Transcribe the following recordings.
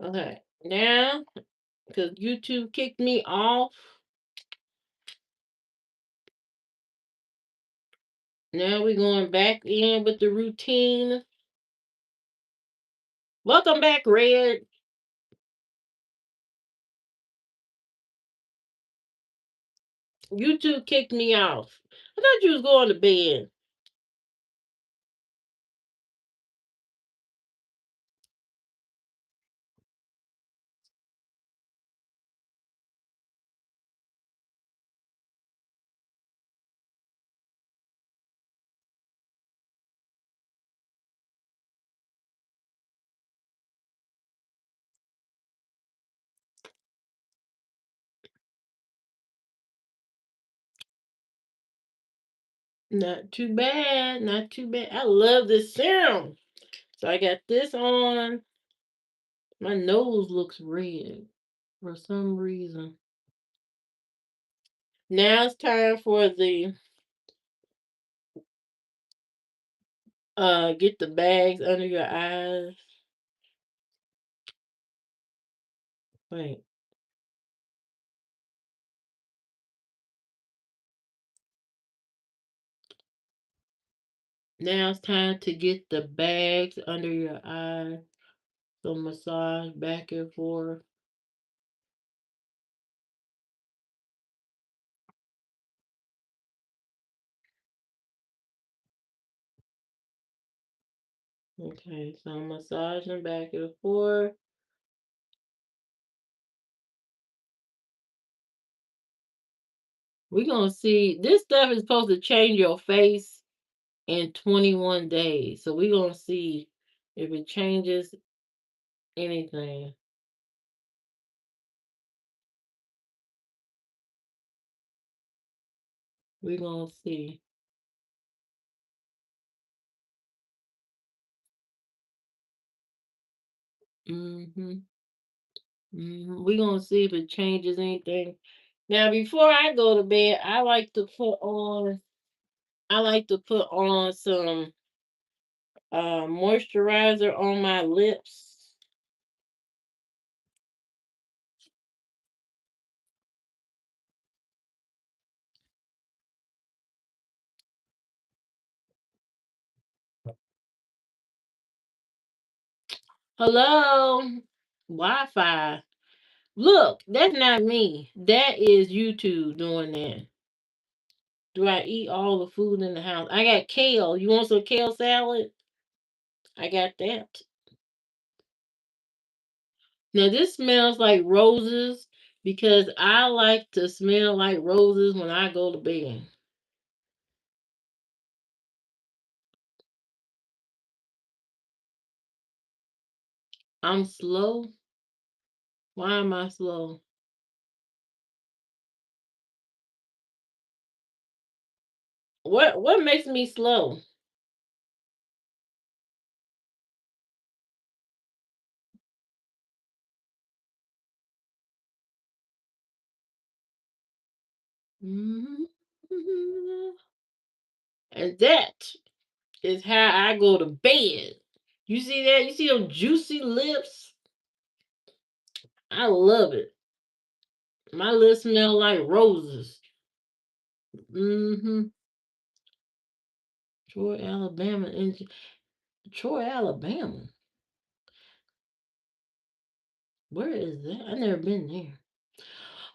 Okay. Now, because YouTube kicked me off, now we're going back in with the routine. Welcome back, Red. YouTube kicked me off. I thought you was going to bed. Not too bad. Not too bad. I love this serum. So I got this on. My nose looks red for some reason. Now it's time for the get the bags under your eyes. Wait. Now it's time to get the bags under your eyes. So massage back and forth. Okay, so I'm massaging back and forth. We're gonna see this stuff is supposed to change your face in 21 days. So we're gonna see if it changes anything. We're gonna see. hmm We're gonna see if it changes anything. Now, before I go to bed, I like to put on some moisturizer on my lips. Hello, Wi-Fi. Look, that's not me. That is YouTube doing that. Do I eat all the food in the house? I got kale. You want some kale salad? I got that. Now this smells like roses because I like to smell like roses when I go to bed. I'm slow. Why am I slow? What makes me slow? Mhm. And that is how I go to bed. You see that? You see those juicy lips? I love it. My lips smell like roses. Mm-hmm. Troy, Alabama. Troy, Alabama. Where is that? I've never been there.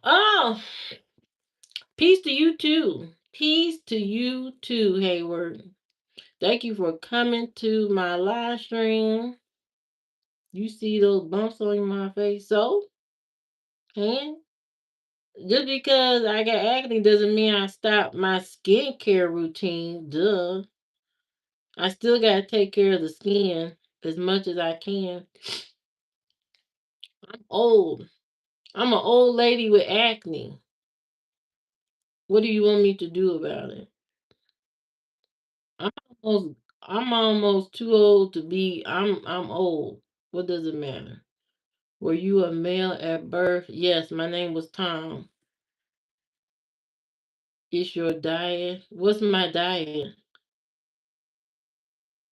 Oh, peace to you too. Peace to you too, Hayward. Thank you for coming to my live stream. You see those bumps on my face, so and just because I got acne doesn't mean I stopped my skincare routine. Duh. I still gotta take care of the skin as much as I can. I'm old. I'm an old lady with acne. What do you want me to do about it? I'm I'm almost too old to be I'm old. What does it matter? Were you a male at birth? Yes, my name was Tom. It's your diet. What's my diet?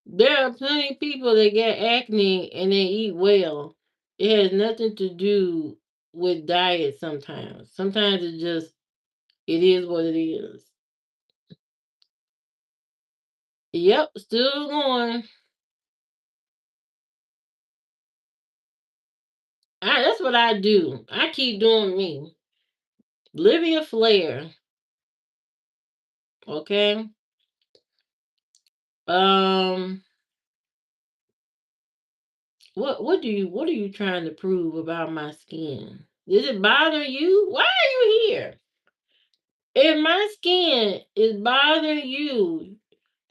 There are plenty of people that get acne and they eat well. It has nothing to do with diet sometimes. Sometimes it is what it is. Yep, still going. That's what I do. I keep doing me. Livia Flair. Okay. Um, what are you trying to prove about my skin? Does it bother you? Why are you here? If my skin is bothering you,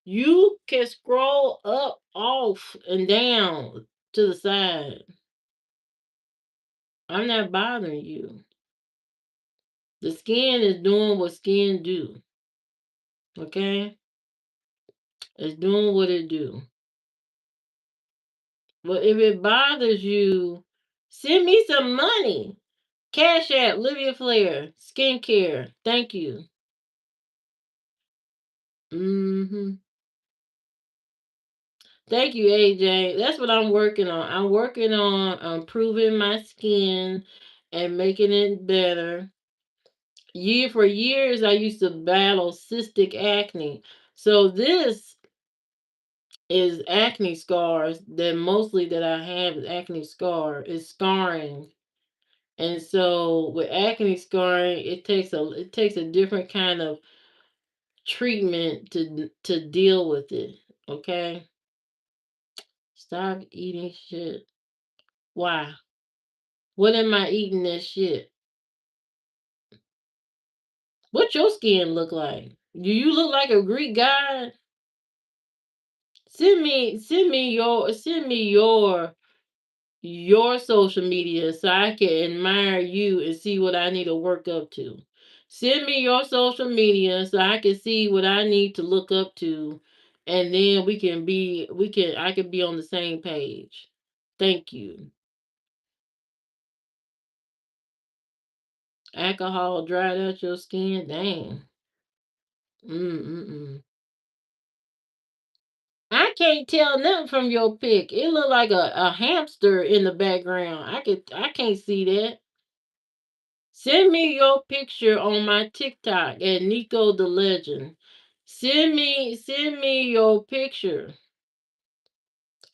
you can scroll up, off, and down to the side. I'm not bothering you. The skin is doing what skin do. Okay? It's doing what it do. But if it bothers you, send me some money. Cash App, Livia Flair, skincare. Thank you. Hmm. Thank you, AJ. That's what I'm working on. I'm working on improving my skin and making it better. For years, I used to battle cystic acne. So this is acne scars that mostly that I have is acne is scarring. And so with acne scarring, it takes a different kind of treatment to deal with it. Okay? Stop eating shit. Why? What am I eating that shit? What your skin look like? Do you look like a Greek god? Send me your social media so I can admire you and see what I need to work up to. Send me your social media so I can see what I need to look up to, and then I can be on the same page. Thank you. Alcohol dried out your skin. Dang. Mm-mm-mm. I can't tell nothing from your pic. It look like a hamster in the background. I can't see that. Send me your picture on my TikTok at Nico the Legend. Send me your picture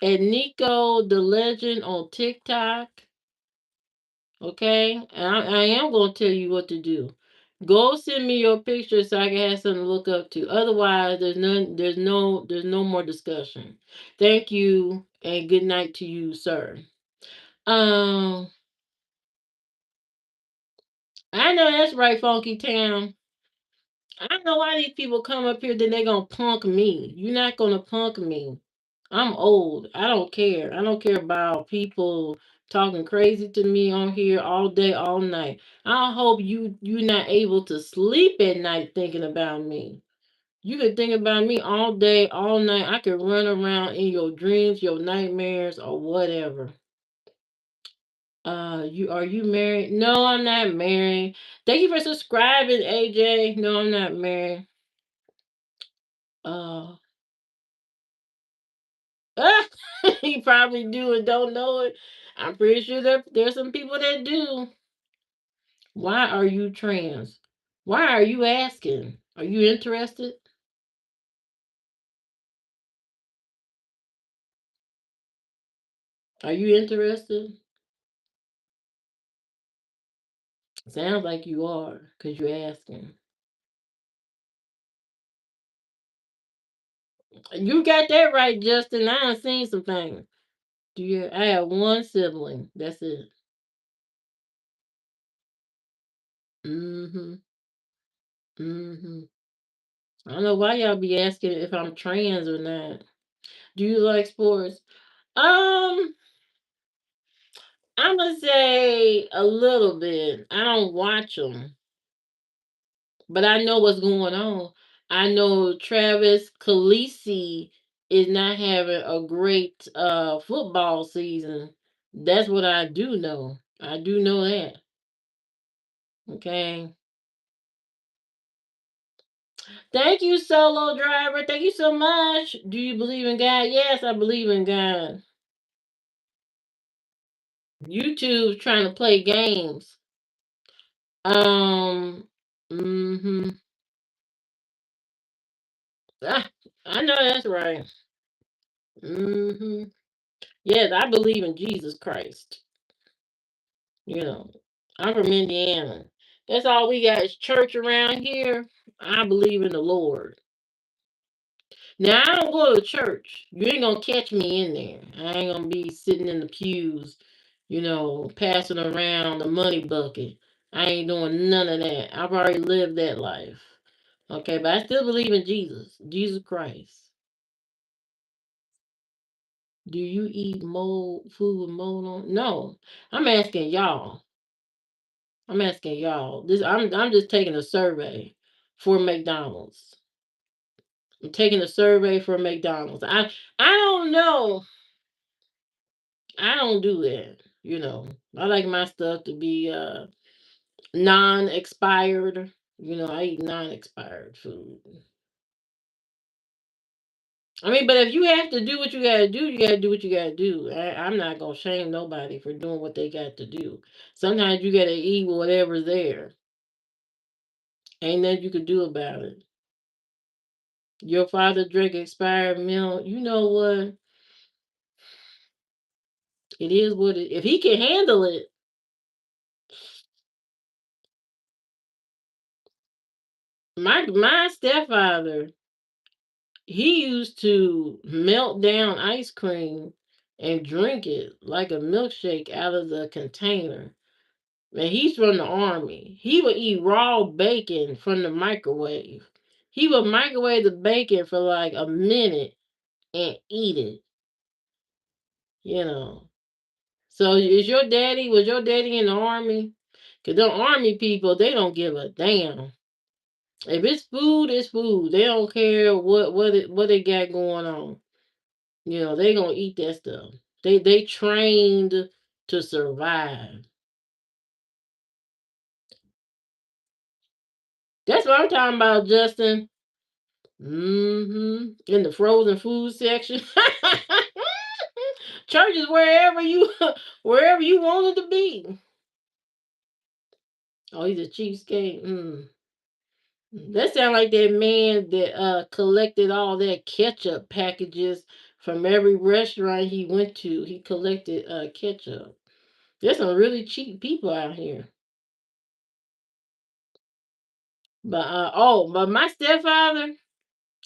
at Nico the Legend on TikTok. Okay? I am gonna tell you what to do. Go send me your picture so I can have something to look up to. Otherwise, there's no more discussion. Thank you and good night to you, sir. Um, I know that's right, Funky Town. I know why these people come up here, then they gonna punk me. You're not gonna punk me. I'm old. I don't care. I don't care about people talking crazy to me on here all day, all night. I hope you're not able to sleep at night thinking about me. You can think about me all day, all night. I can run around in your dreams, your nightmares, or whatever. You married? No, I'm not married. Thank you for subscribing, AJ. No, I'm not married. Uh you probably do and don't know it. I'm pretty sure there's some people that do. Why are you trans? Why are you asking? Are you interested? Are you interested? Sounds like you are, because you're asking. You got that right, Justin. I done seen some things. I have one sibling. That's it. Mm-hmm. Mm-hmm. I don't know why y'all be asking if I'm trans or not. Do you like sports? Um, I'm gonna say a little bit. I don't watch them, but I know what's going on. I know Travis Khaleesi is not having a great football season. That's what I do know. I do know that. Okay. Thank you, solo driver. Thank you so much. Do you believe in God? Yes, I believe in God. YouTube trying to play games. Mm-hmm. Ah, I know that's right. Mm-hmm. Yes, I believe in Jesus Christ. You know, I'm from Indiana. That's all we got is church around here. I believe in the Lord. Now I don't go to church. You ain't gonna catch me in there. I ain't gonna be sitting in the pews, passing around the money bucket. I ain't doing none of that. I've already lived that life. Okay, but I still believe in Jesus Christ. Do you eat mold food with mold on? No, I'm asking y'all. I'm asking y'all. I'm just taking a survey for McDonald's. I'm taking a survey for McDonald's. I don't know. I don't do that. I like my stuff to be non-expired. I eat non-expired food. I mean, but if you have to do what you gotta do, you gotta do what you gotta do. I'm not gonna shame nobody for doing what they got to do. Sometimes you gotta eat whatever's there. Ain't nothing you can do about it. Your father drank expired milk. You know what? It is what it. If he can handle it, my stepfather, he used to melt down ice cream and drink it like a milkshake out of the container. And he's from the army. He would eat raw bacon from the microwave. He would microwave the bacon for like a minute and eat it. You know. So was your daddy in the army? Cause the army people, they don't give a damn. If it's food, it's food. They don't care what they got going on. They gonna eat that stuff. They trained to survive. That's what I'm talking about, Justin. In the frozen food section. Church is wherever you want it to be. Oh, he's a cheapskate. That sound like that man that collected all that ketchup packages from every restaurant he went to. He collected ketchup. There's some really cheap people out here. But my stepfather,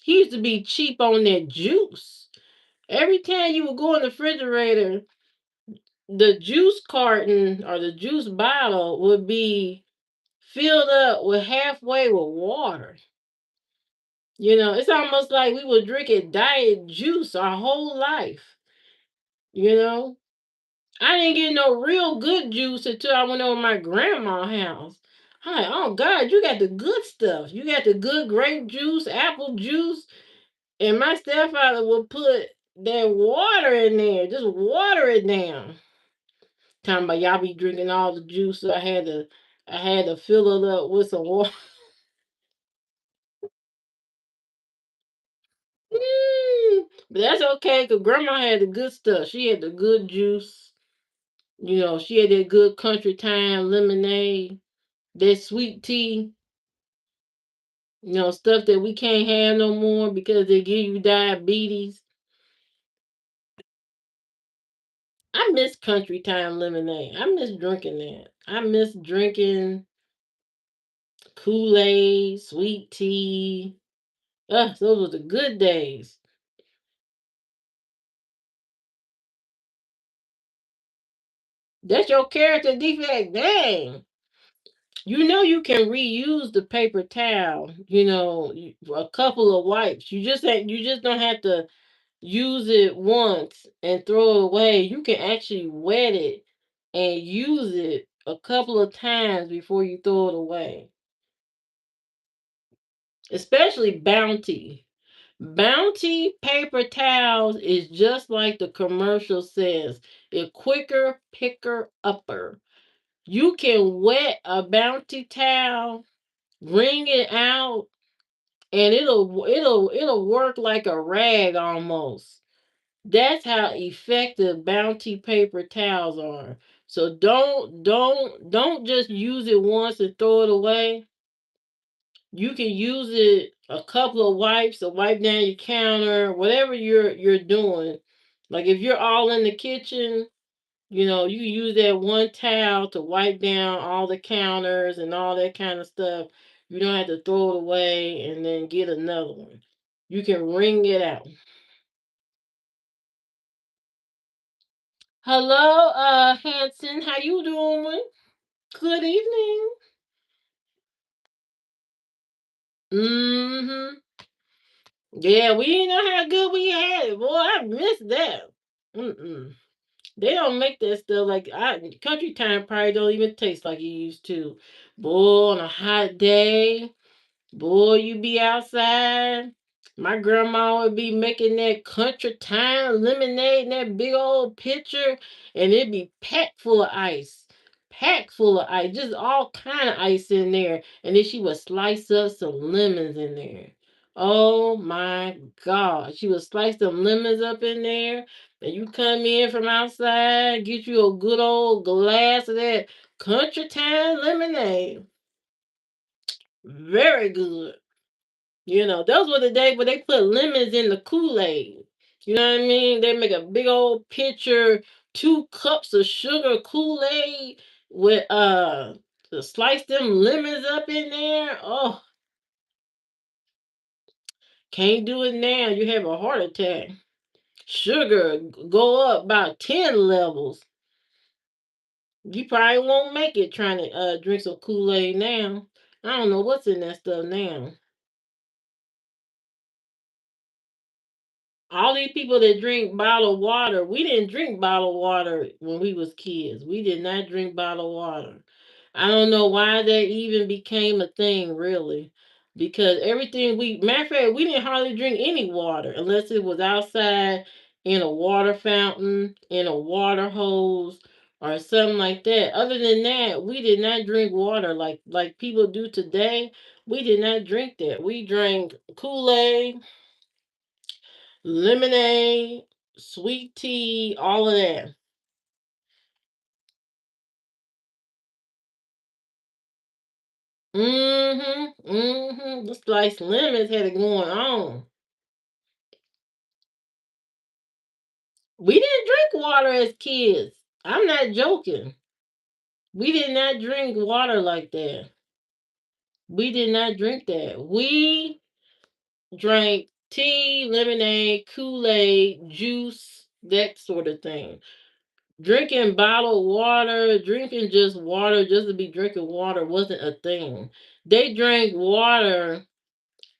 he used to be cheap on that juice. Every time you would go in the refrigerator, the juice carton or the juice bottle would be filled up with halfway with water. It's almost like we were drinking diet juice our whole life. You know, I didn't get no real good juice until I went over to my grandma's house. I'm like, oh God, you got the good stuff. You got the good grape juice, apple juice, and my stepfather would put that water in there, just water it down. Talking about y'all be drinking all the juice, so I had to fill it up with some water. But that's okay, cause grandma had the good stuff. She had the good juice. She had that good country time lemonade, that sweet tea. Stuff that we can't have no more because they give you diabetes. I miss country time lemonade. I miss drinking that. I miss drinking Kool-Aid, sweet tea. Those were the good days. That's your character defect. Dang. You can reuse the paper towel, a couple of wipes. You just don't have to use it once and throw it away. You can actually wet it and use it a couple of times before you throw it away. Especially Bounty. Bounty paper towels is just like the commercial says. A quicker picker upper. You can wet a Bounty towel, wring it out, and it'll work like a rag almost. That's how effective Bounty paper towels are. So don't just use it once and throw it away. You can use it a couple of wipes to wipe down your counter, whatever you're doing. Like if you're all in the kitchen, you use that one towel to wipe down all the counters and all that kind of stuff. You don't have to throw it away and then get another one. You can wring it out. Hello, Hanson. How you doing? Good evening. Mm-hmm. Yeah, we didn't know how good we had it. Boy, I missed that. Mm-mm. They don't make that stuff like country time probably don't even taste like it used to. Boy, on a hot day. Boy, you be outside. My grandma would be making that country time lemonade in that big old pitcher, and it'd be packed full of ice. Packed full of ice. Just all kind of ice in there. And then she would slice up some lemons in there. Oh my God. She would slice them lemons up in there. And you come in from outside, get you a good old glass of that country time lemonade. Very good. Those were the days where they put lemons in the Kool-Aid. You know what I mean? They make a big old pitcher, 2 cups of sugar Kool-Aid with to slice them lemons up in there. Oh, can't do it now. You have a heart attack. Sugar go up about 10 levels. You probably won't make it trying to drink some Kool-Aid now. I don't know what's in that stuff now. All these people that drink bottled water, we didn't drink bottled water when we was kids. We did not drink bottled water. I don't know why that even became a thing, really. Because everything matter of fact, we didn't hardly drink any water unless it was outside in a water fountain, in a water hose, or something like that. Other than that, we did not drink water like people do today. We did not drink that. We drank Kool-Aid, lemonade, sweet tea, all of that. Mm-hmm. Mm-hmm. The sliced lemons had it going on. We didn't drink water as kids. I'm not joking. We did not drink water like that. We did not drink that. We drank tea, lemonade, Kool-Aid, juice, that sort of thing. Drinking bottled water, drinking just water just to be drinking water wasn't a thing. They drank water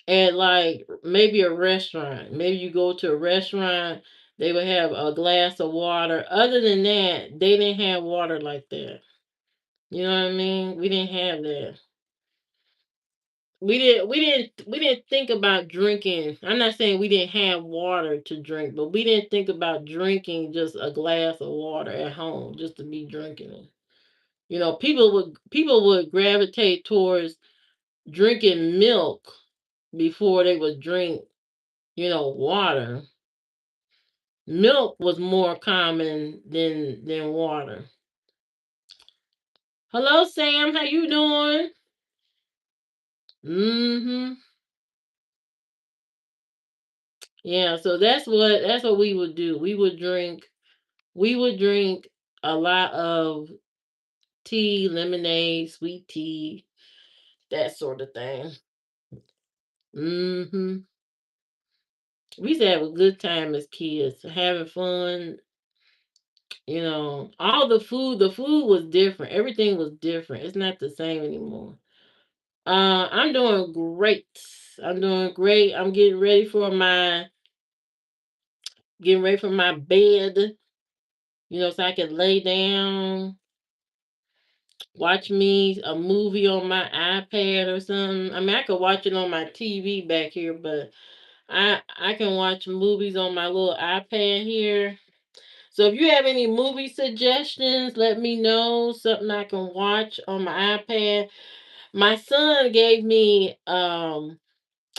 at like maybe a restaurant. Maybe you go to a restaurant, they would have a glass of water. Other than that, they didn't have water like that. You know what I mean? We didn't have that. We didn't think about drinking. I'm not saying we didn't have water to drink, but we didn't think about drinking just a glass of water at home just to be drinking it. People would gravitate towards drinking milk before they would drink, water. Milk was more common than water. Hello, Sam. How you doing? Mm-hmm. Yeah. So that's what we would do. We would drink a lot of tea, lemonade, sweet tea, that sort of thing. Mm-hmm. We used to have a good time as kids, having fun. All the food was different. Everything was different. It's not the same anymore. I'm doing great. I'm doing great. I'm getting ready for my bed, so I can lay down, watch me a movie on my iPad or something. I mean, I could watch it on my TV back here, but I can watch movies on my little iPad here. So if you have any movie suggestions, let me know something I can watch on my iPad. My son gave me an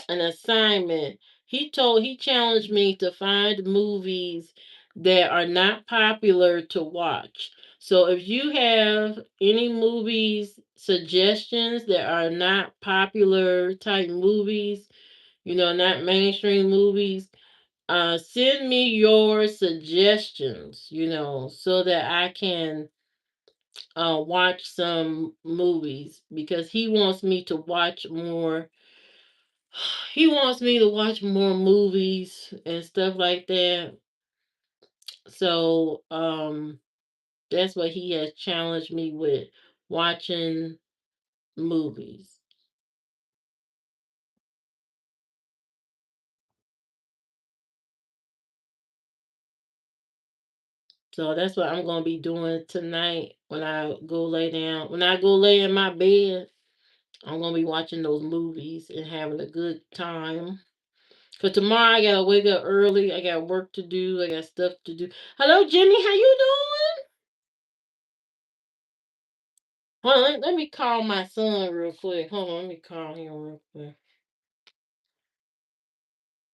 assignment. He challenged me to find movies that are not popular to watch. So if you have any movies suggestions that are not popular type movies, not mainstream movies, send me your suggestions, so that I can watch some movies because he wants me to watch more. He wants me to watch more movies and stuff like that. So, that's what he has challenged me with, watching movies. So that's what I'm gonna be doing tonight when I go lay down. When I go lay in my bed, I'm gonna be watching those movies and having a good time. For tomorrow, I gotta wake up early. I got work to do. I got stuff to do. Hello, Jimmy. How you doing? Hold on. Let me call my son real quick. Hold on. Let me call him real quick.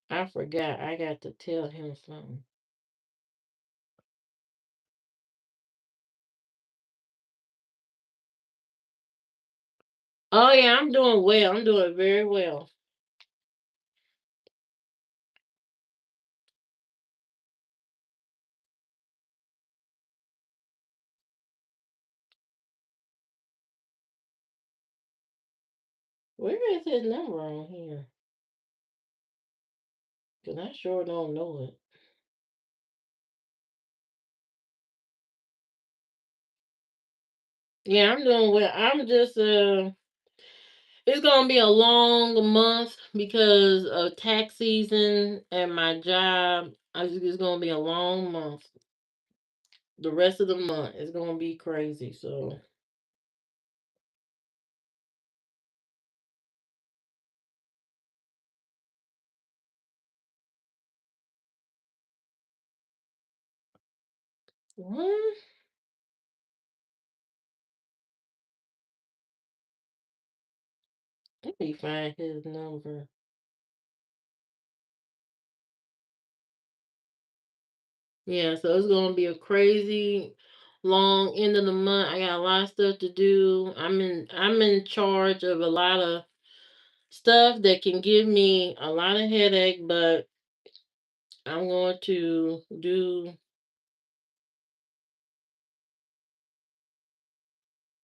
I forgot. I got to tell him something. Oh yeah, I'm doing well. I'm doing very well. Where is his number on here? Cause I sure don't know it. Yeah, I'm doing well. I'm just it's gonna be a long month because of tax season at my job. It's gonna be a long month. The rest of the month is gonna be crazy. So what? Let me find his number. Yeah, so it's gonna be a crazy long end of the month. I got a lot of stuff to do. I'm in charge of a lot of stuff that can give me a lot of headache, but I'm going to do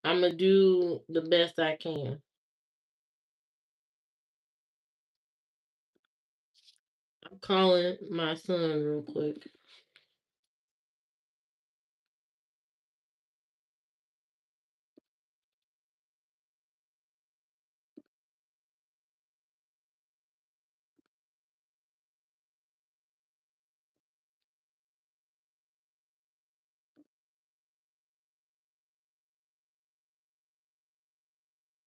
I'm gonna do the best I can. I'm calling my son real quick.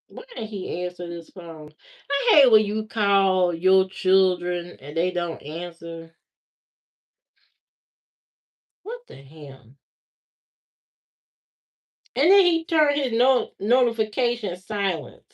Why didn't he answer this phone? I hate when you call your children and they don't answer. What the hell? And then he turned his notification silent.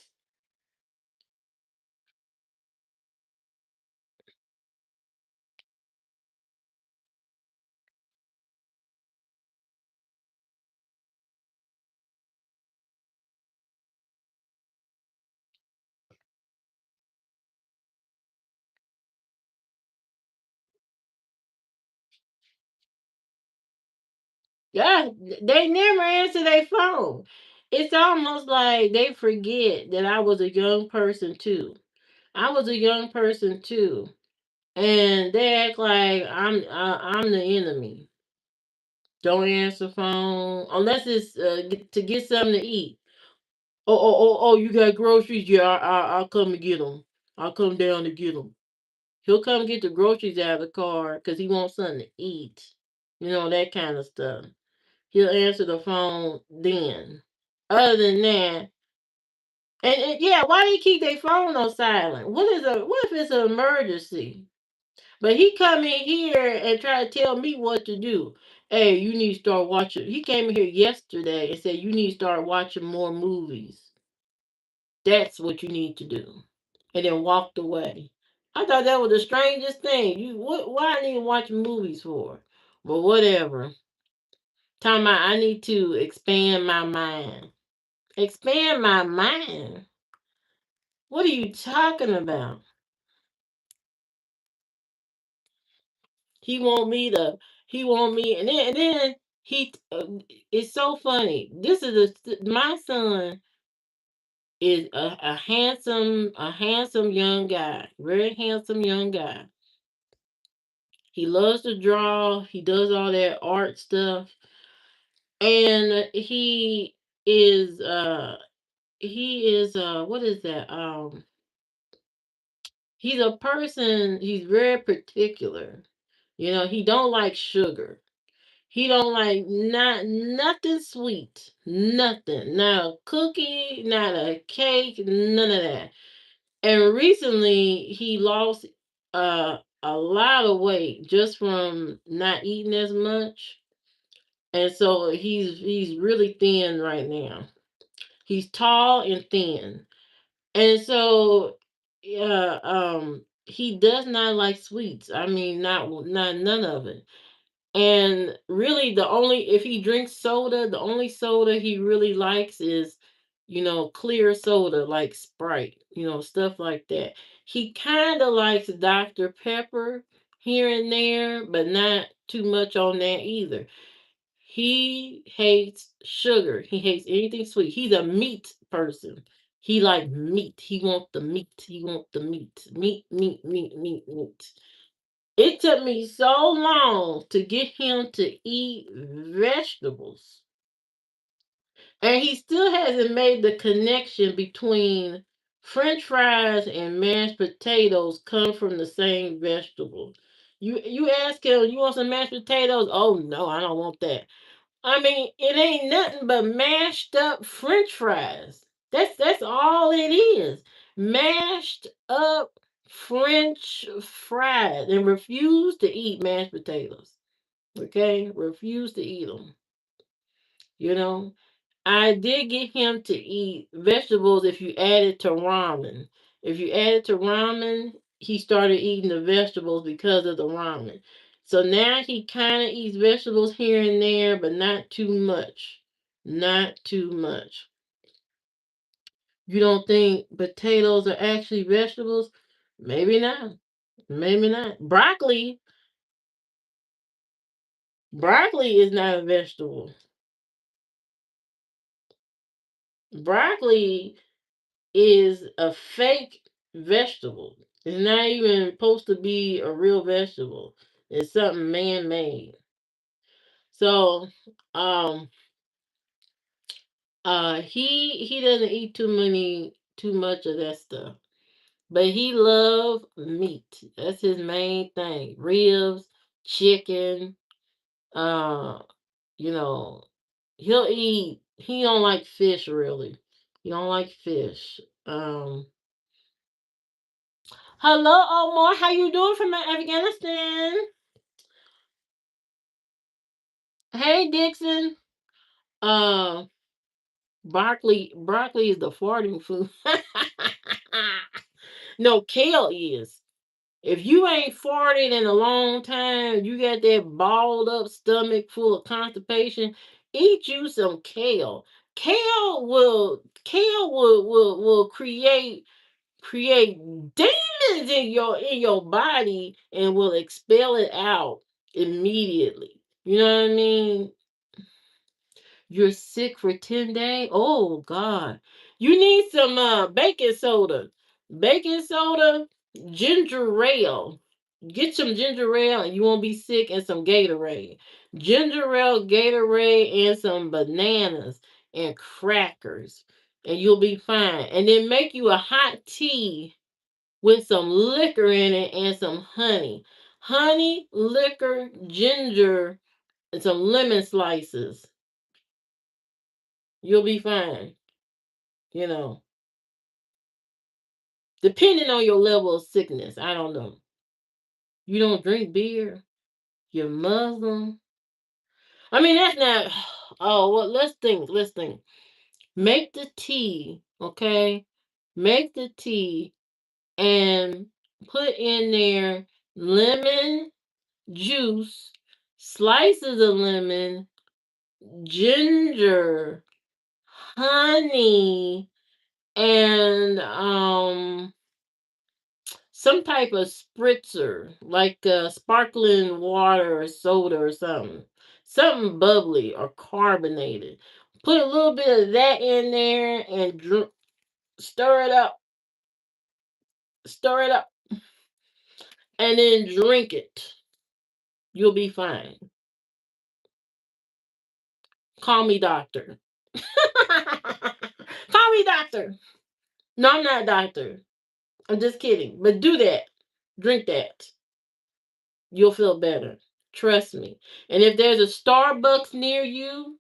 Yeah, they never answer their phone. It's almost like they forget that I was a young person too. I was a young person too, and they act like I'm the enemy. Don't answer phone unless it's to get something to eat. Oh! You got groceries? Yeah, I'll come and get them. I'll come down to get them. He'll come get the groceries out of the car because he wants something to eat. That kind of stuff. He'll answer the phone then. Other than that, and yeah, why do you keep their phone on silent? What if it's an emergency? But he come in here and try to tell me what to do. Hey, you need to start watching. He came in here yesterday and said you need to start watching more movies. That's what you need to do. And then walked away. I thought that was the strangest thing. Why I need to watch movies for? But whatever. Talking about I need to expand my mind. Expand my mind. What are you talking about? He want me to. He want me, and then he. It's so funny. This is my son is a handsome young guy, very handsome young guy. He loves to draw. He does all that art stuff, and is he is what is that? He's a person. He's very particular. You know, he don't like sugar. He don't like nothing sweet. Nothing. Not a cookie, not a cake, none of that. And recently he lost a lot of weight just from not eating as much. And so he's really thin right now. He's tall and thin. And so he does not like sweets. I mean not none of it. And really, the only if he drinks soda, the only soda he really likes is, clear soda like Sprite, stuff like that. He kind of likes Dr. Pepper here and there, but not too much on that either. He hates sugar. He hates anything sweet. He's a meat person. He like meat. He want the meat. He want the meat. Meat, meat, meat, meat, meat. It took me so long to get him to eat vegetables. And he still hasn't made the connection between French fries and mashed potatoes come from the same vegetable. You ask him, you want some mashed potatoes? Oh no, I don't want that. I mean, it ain't nothing but mashed up French fries. That's all it is. Mashed up French fries, and refuse to eat mashed potatoes. Okay, refuse to eat them. You know, I did get him to eat vegetables if you add it to ramen. If you add it to ramen, he started eating the vegetables because of the ramen. So now he kind of eats vegetables here and there, but not too much. Not too much. You don't think potatoes are actually vegetables? Maybe not. Maybe not. Broccoli is not a vegetable. Broccoli is a fake vegetable. It's not even supposed to be a real vegetable. It's something man made. So, um, he doesn't eat too much of that stuff. But he loves meat. That's his main thing. Ribs, chicken. Uh, you know, he'll eat. He don't like fish really. He don't like fish. Hello, Omar. How you doing from Afghanistan? Hey, Dixon. Uh, broccoli is the farting food. No, kale is. If you ain't farted in a long time, you got that balled up stomach full of constipation. Eat you some kale. Kale will create demons in your body and will expel it out immediately. You know what I mean? You're sick for 10 days? Oh God. You need some baking soda. Baking soda, ginger ale. Get some ginger ale and you won't be sick, and some Gatorade. Ginger ale, Gatorade, and some bananas and crackers. And you'll be fine. And then make you a hot tea with some liquor in it and some honey. Honey, liquor, ginger, and some lemon slices. You'll be fine. You know, depending on your level of sickness. I don't know. You don't drink beer. You're Muslim. I mean, that's not. Oh, well, let's think. Let's think. Make the tea, okay? Make the tea and put in there lemon juice, slices of lemon, ginger, honey, and some type of spritzer, like sparkling water or soda or something. Something bubbly or carbonated. Put a little bit of that in there and stir it up. Stir it up. And then drink it. You'll be fine. Call me doctor. Call me doctor. No, I'm not a doctor. I'm just kidding. But do that. Drink that. You'll feel better. Trust me. And if there's a Starbucks near you,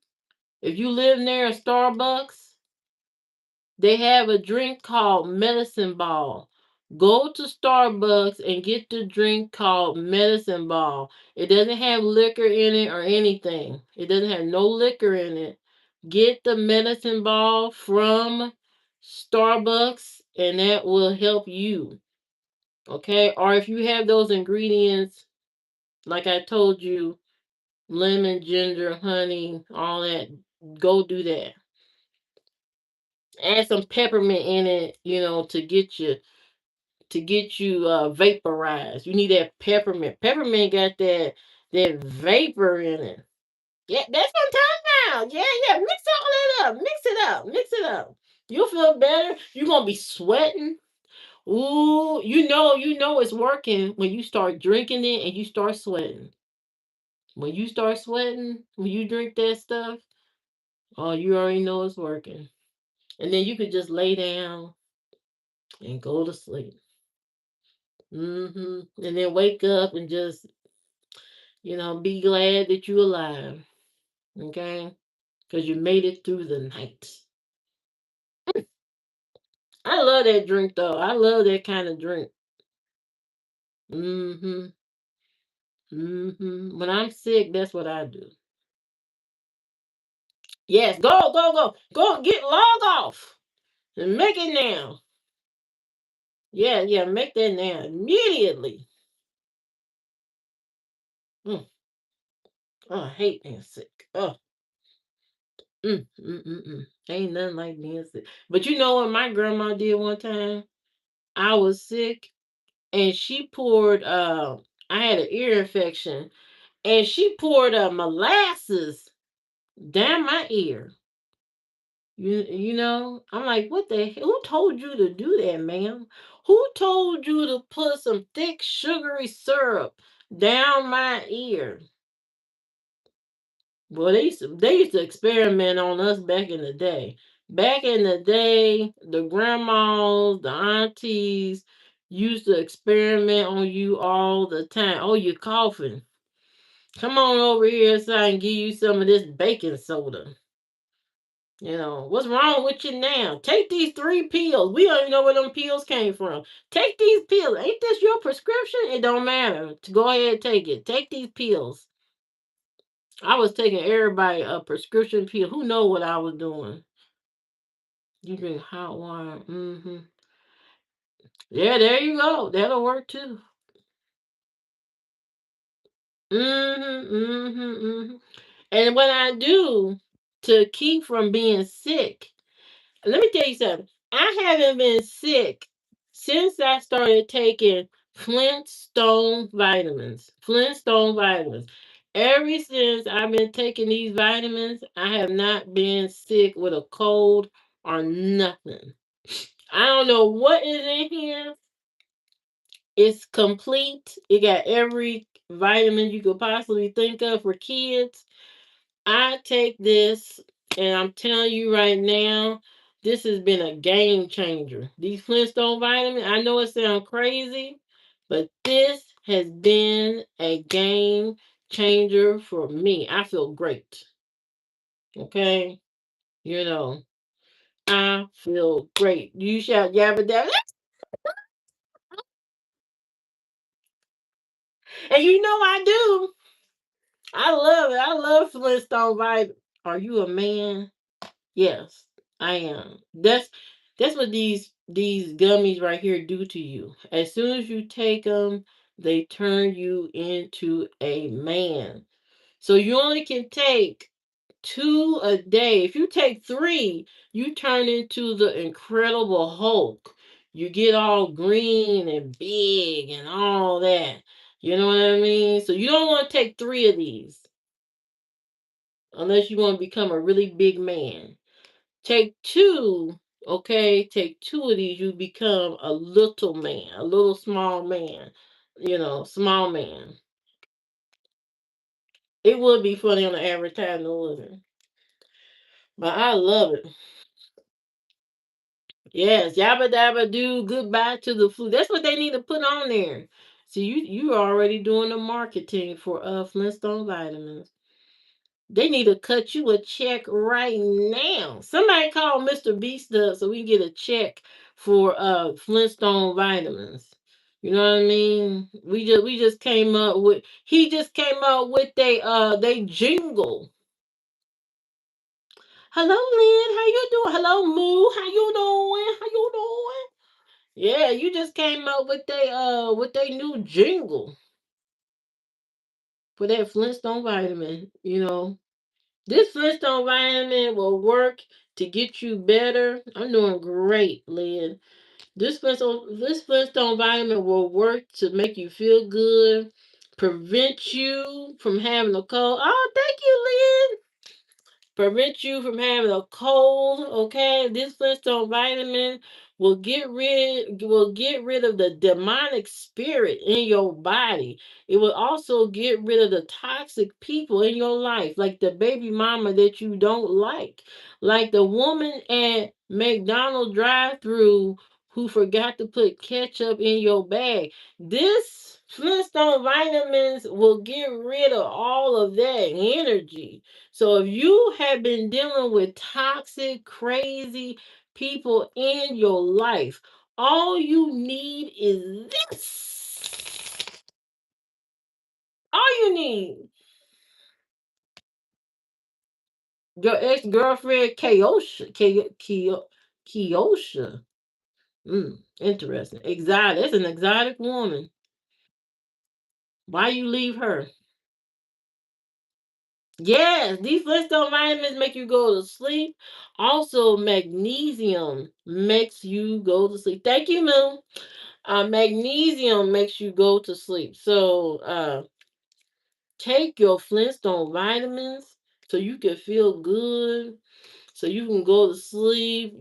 if you live near a Starbucks, they have a drink called Medicine Ball. Go to Starbucks and get the drink called Medicine Ball. It doesn't have liquor in it or anything. It doesn't have no liquor in it. Get the Medicine Ball from Starbucks and that will help you. Okay? Or if you have those ingredients, like I told you, lemon, ginger, honey, all that, go do that. Add some peppermint in it, to get you vaporized. You need that peppermint. Peppermint got that vapor in it. Yeah, that's what I'm talking about. Yeah, yeah. Mix all that up. Mix it up. Mix it up. You'll feel better. You're gonna be sweating. Ooh, you know it's working when you start drinking it and you start sweating. When you start sweating, when you drink that stuff, oh, you already know it's working. And then you could just lay down and go to sleep. And then wake up and just, be glad that you're alive. Okay? Because you made it through the night. I love that drink though. I love that kind of drink. Mm-hmm. Mm-hmm. When I'm sick, that's what I do. Yes, go, go, go. Go get log off. And make it now. Yeah, yeah, make that now. Immediately. Mm. Oh, I hate being sick. Oh. Ain't nothing like being sick. But you know what my grandma did one time? I was sick and she poured I had an ear infection and she poured molasses down my ear. I'm like, what the hell? Who told you to do that, ma'am? Who told you to put some thick sugary syrup down my ear? Well, they used to experiment on us back in the day. Back in the day, the grandmas, the aunties used to experiment on you all the time. Oh, you're coughing. Come on over here so I can give you some of this baking soda. What's wrong with you now? Take these 3 pills. We don't even know where them pills came from. Take these pills. Ain't this your prescription? It don't matter. Go ahead and take it. Take these pills. I was taking everybody a prescription pill. Who know what I was doing? You drink hot water. Yeah, there you go. That'll work too. And what I do to keep from being sick, let me tell you something. I haven't been sick since I started taking Flintstone vitamins. Flintstone vitamins. Ever since I've been taking these vitamins, I have not been sick with a cold or nothing. I don't know what is in here. It's complete. It got every vitamin you could possibly think of for kids. I take this, and I'm telling you right now, this has been a game changer. These Flintstone vitamins, I know it sounds crazy, but this has been a game changer for me. I feel great. Okay? You know, I feel great. You shout yabba dabba. And you know I do. I love it. I love Flintstone vitamins. Are you a man? Yes, I am. That's what these gummies right here do to you. As soon as you take them, they turn you into a man. So you only can take 2 a day. If you take 3, you turn into the Incredible Hulk. You get all green and big and all that. You know what I mean? So you don't want to take 3 of these unless you want to become a really big man. Take 2, okay? Take 2 of these, you become a little man, a little small man. Small man. It would be funny on the advertising, wouldn't it? But I love it. Yes, yabba dabba do, goodbye to the flu. That's what they need to put on there. See, you already doing the marketing for Flintstone vitamins. They need to cut you a check right now. Somebody call Mr. Beast up so we can get a check for Flintstone vitamins. You know what I mean? We just came up with he just came up with they jingle. Hello, Lynn. How you doing? Hello, Moo. How you doing? How you doing? Yeah, you just came up with they new jingle for that Flintstone vitamin. This Flintstone vitamin will work to get you better. I'm doing great, Lynn. This Flintstone vitamin will work to make you feel good, prevent you from having a cold. Oh, thank you, Lynn. Prevent you from having a cold. Okay, this Flintstone vitamin will get rid of the demonic spirit in your body. It will also get rid of the toxic people in your life, like the baby mama that you don't like the woman at McDonald's drive-through who forgot to put ketchup in your bag. This Flintstone vitamins will get rid of all of that energy. So if you have been dealing with toxic, crazy people in your life, all you need is this. All you need. Your ex-girlfriend Keosha. Interesting. Exotic. That's an exotic woman. Why you leave her? Yes, these Flintstone vitamins make you go to sleep. Also, magnesium makes you go to sleep. Thank you, Moo. Magnesium makes you go to sleep. So, take your Flintstone vitamins so you can feel good, so you can go to sleep.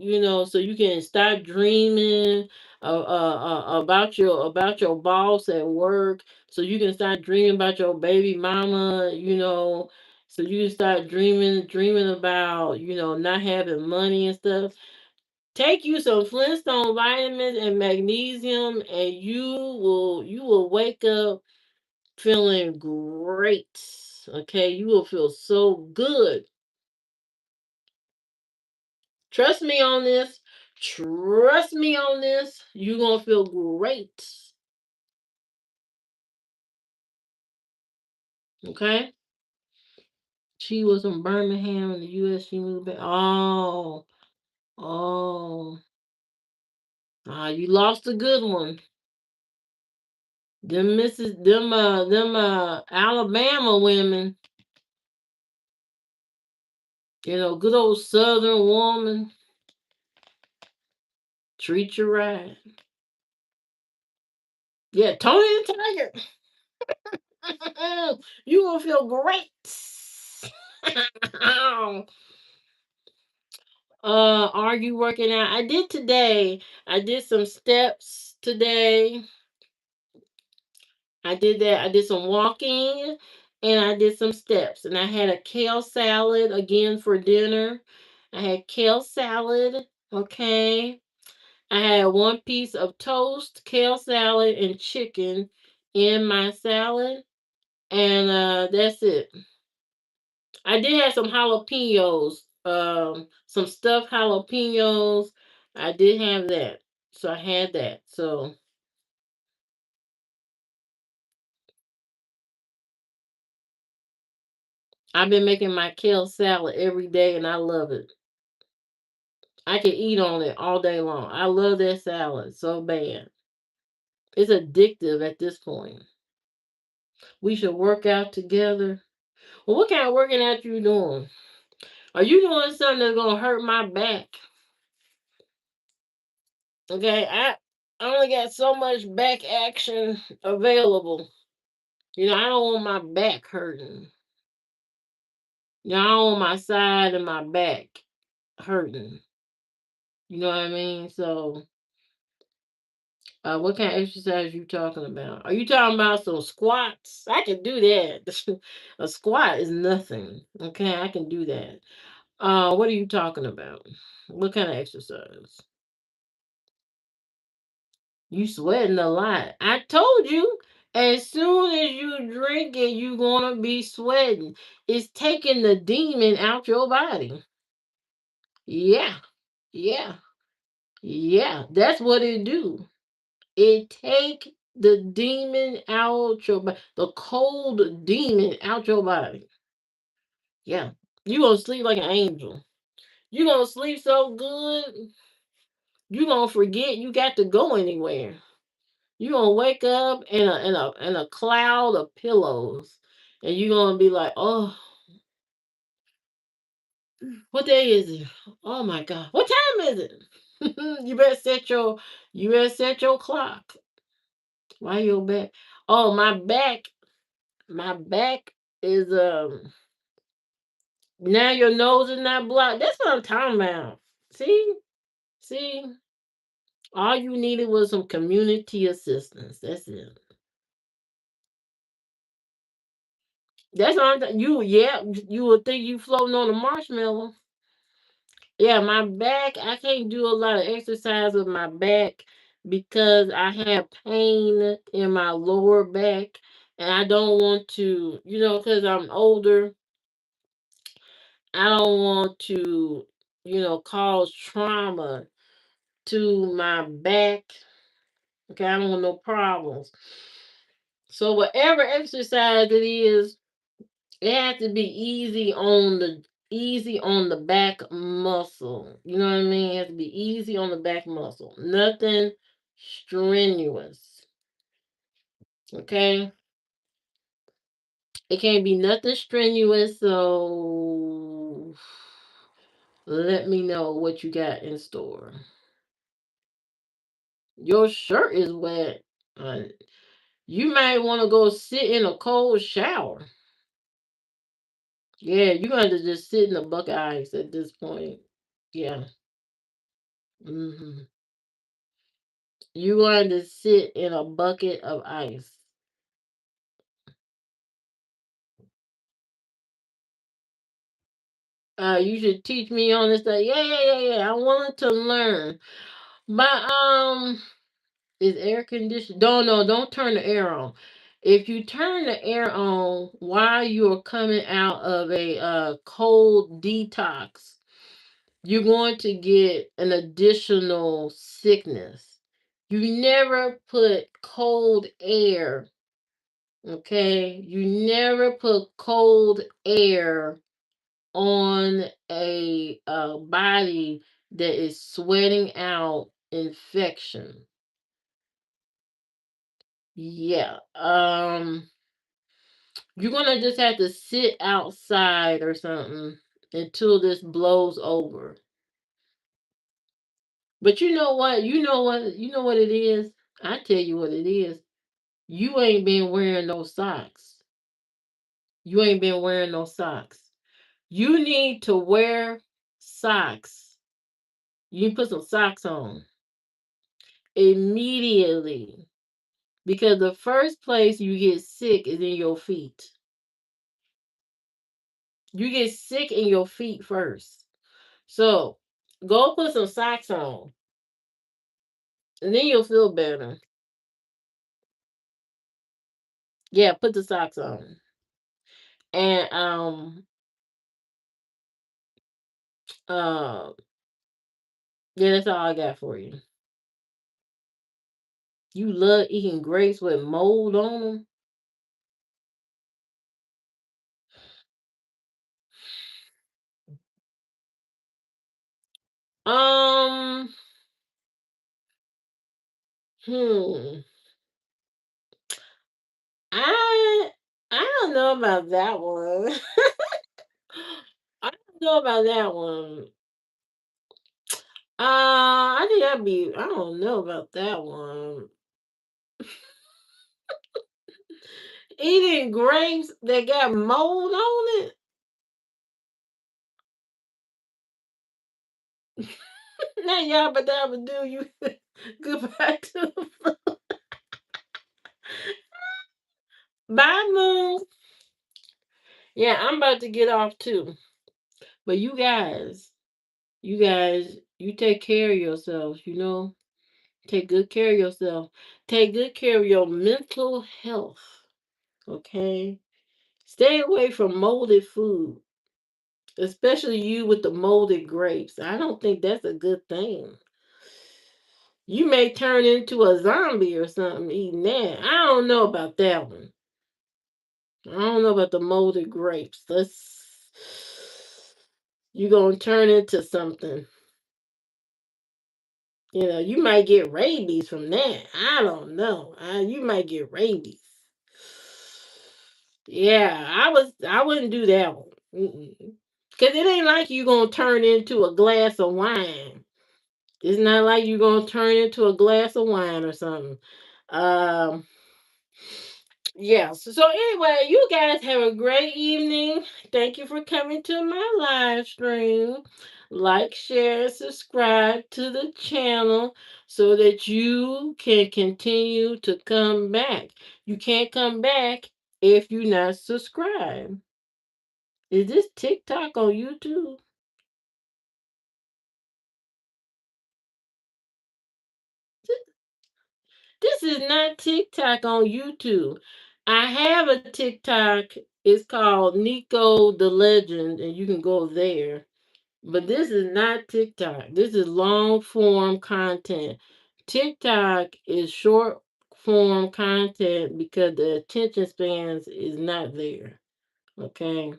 So you can start dreaming about your boss at work. So you can start dreaming about your baby mama. So you can start dreaming about not having money and stuff. Take you some Flintstone vitamins and magnesium, and you will wake up feeling great. Okay, you will feel so good. Trust me on this. Trust me on this. You're gonna feel great. Okay? She was in Birmingham in the US. She moved back. Oh. You lost a good one. Them Alabama women, good old Southern woman, treat you right. Yeah, Tony the Tiger. You gonna feel great. Are you working out? I did today. I did some steps today. I did that. I did some walking and I did some steps. And I had a kale salad again for dinner. I had kale salad. Okay. I had one piece of toast, kale salad, and chicken in my salad. And that's it. I did have some jalapenos, some stuffed jalapenos. I did have that. So I had that. So I've been making my kale salad every day and I love it. I can eat on it all day long. I love that salad so bad. It's addictive at this point. We should work out together. Well, what kind of working out you doing? Are you doing something that's gonna hurt my back? Okay, I only got so much back action available. I don't want my back hurting. I don't want my side and my back hurting. You know what I mean? So, what kind of exercise you talking about? Are you talking about some squats? I can do that. A squat is nothing. Okay, I can do that. What are you talking about? What kind of exercise? You sweating a lot. I told you, as soon as you drink it, you gonna be sweating. It's taking the demon out your body. Yeah, yeah, yeah. That's what it do. It take the demon out your body, the cold demon out your body. Yeah, you gonna sleep like an angel. You gonna sleep so good, you gonna forget you got to go anywhere. You gonna wake up in a cloud of pillows, and you gonna be like, "Oh, what day is it? Oh my God, what time is it?" You better set your clock. Why your back? Oh, my back is now your nose is not blocked. That's what I'm talking about. See, all you needed was some community assistance. That's it. That's all. Yeah, you would think you floating on a marshmallow. Yeah, my back, I can't do a lot of exercise with my back because I have pain in my lower back, and I don't want to, because I'm older, I don't want to, cause trauma to my back. Okay, I don't want no problems. So whatever exercise it is, it has to be easy on the back muscle. You know what I mean? It has to be easy on the back muscle. Nothing strenuous. Okay? It can't be nothing strenuous, so let me know what you got in store. Your shirt is wet. Uh, you might want to go sit in a cold shower. Yeah, you're going to just sit in a bucket of ice at this point. Yeah. hmm You're going to sit in a bucket of ice. You should teach me on this stuff. Yeah, yeah, yeah, yeah. I wanted to learn. But is air conditioned? Don't no, don't turn the air on. If you turn the air on while you're coming out of a cold detox, you're going to get an additional sickness. You never put cold air. Okay, you never put cold air on a body that is sweating out infection. Yeah. You're gonna just have to sit outside or something until this blows over. But you know what? You know what it is? I tell you what it is. You ain't been wearing no socks. You ain't been wearing no socks. You need to wear socks. You need to put some socks on immediately because the first place you get sick is in your feet. You get sick in your feet first. So go put some socks on and then you'll feel better. Yeah, put the socks on. And uh yeah, that's all I got for you. You love eating grapes with mold on them? Um hmm. I I don't know about that one. know about that one. I think that'd be. I don't know about that one. Eating grapes that got mold on it. Now y'all, but that would do you. Goodbye to bye, Moon. Yeah, I'm about to get off too. But you guys, you take care of yourselves. Take good care of yourself. Take good care of your mental health. Okay. Stay away from molded food, especially you with the molded grapes. I don't think that's a good thing. You may turn into a zombie or something eating that. I don't know about that one. I don't know about the molded grapes. You gonna turn into something. You might get rabies from that. I don't know. You might get rabies. Yeah, I wouldn't do that one. Cause it ain't like you gonna turn into a glass of wine. It's not like you gonna turn into a glass of wine or something. Um, yeah. So anyway, you guys have a great evening. Thank you for coming to my live stream. Like, share, subscribe to the channel so that you can continue to come back. You can't come back if you're not subscribed. Is this TikTok on YouTube? This is not TikTok on YouTube. I have a TikTok. It's called Nico the Legend, and you can go there. But this is not TikTok. This is long form content. TikTok is short form content because the attention spans is not there. Okay.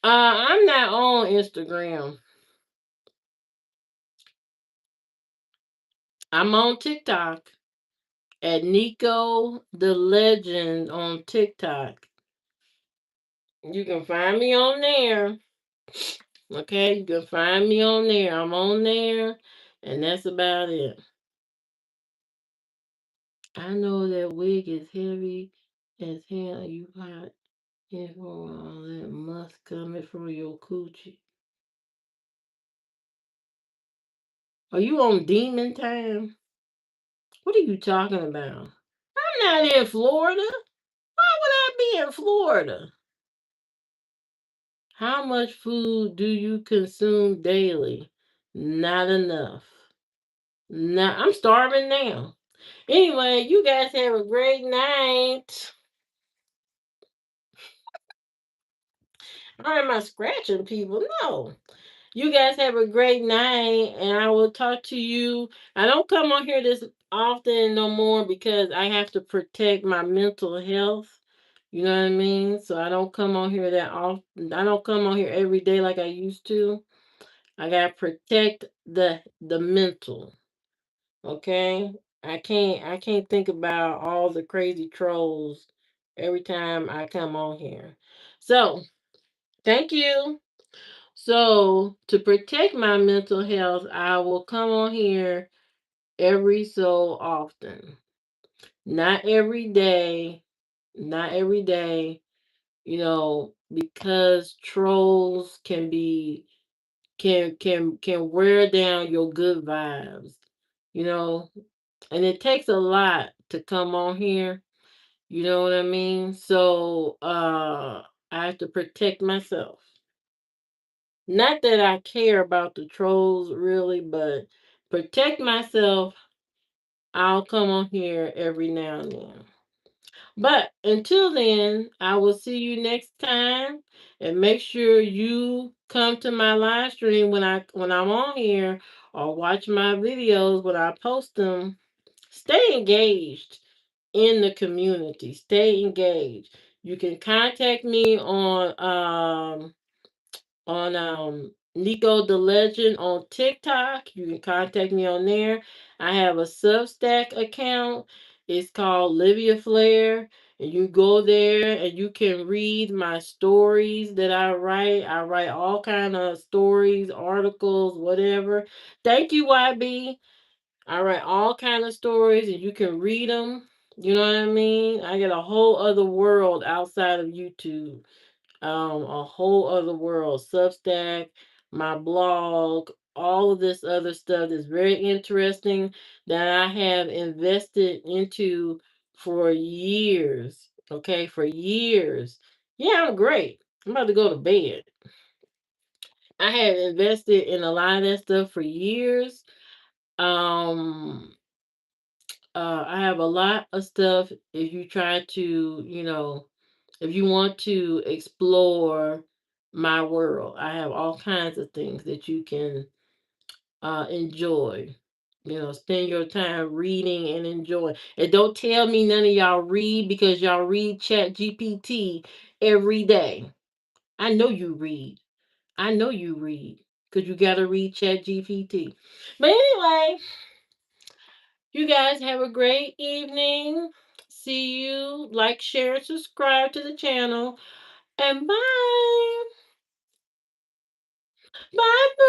I'm not on Instagram. I'm on TikTok at Nico the Legend on TikTok. You can find me on there. Okay, you can find me on there. I'm on there, and that's about it. I know that wig is heavy as hell. You got it for all that must coming from your coochie. Are you on demon time? What are you talking about? I'm not in Florida. Why would I be in Florida? How much food do you consume daily? Not enough. Nah, I'm starving now. Anyway, you guys have a great night. Why am I scratching people? No. You guys have a great night, and I will talk to you. I don't come on here this often no more because I have to protect my mental health. You know what I mean? So I don't come on here that often. I don't come on here every day like I used to. I gotta protect the mental. Okay? I can't think about all the crazy trolls every time I come on here. So thank you. So to protect my mental health, I will come on here every so often. Not every day. Not every day, because trolls can wear down your good vibes, you know, and it takes a lot to come on here, you know what I mean? So I have to protect myself. Not that I care about the trolls really, but protect myself. I'll come on here every now and then. But until then, I will see you next time, and make sure you come to my live stream when I'm on here, or watch my videos when I post them. Stay engaged in the community. Stay engaged. You can contact me on Nico the Legend on TikTok. You can contact me on there. I have a Substack account. It's called Livia Flair. And you go there and you can read my stories that I write. I write all kind of stories, articles, whatever. Thank you, YB. I write all kind of stories and you can read them. You know what I mean? I get a whole other world outside of YouTube. A whole other world. Substack, my blog, all of this other stuff is very interesting that I have invested into for years. Okay, for years. Yeah, I'm great. I'm about to go to bed. I have invested in a lot of that stuff for years. Um, I have a lot of stuff if you try to, if you want to explore my world. I have all kinds of things that you can enjoy. Spend your time reading and enjoy. And don't tell me none of y'all read because y'all read Chat GPT every day. I know you read. I know you read because you got to read Chat GPT. But anyway, you guys have a great evening. See you. Like, share, and subscribe to the channel. And bye. Bye.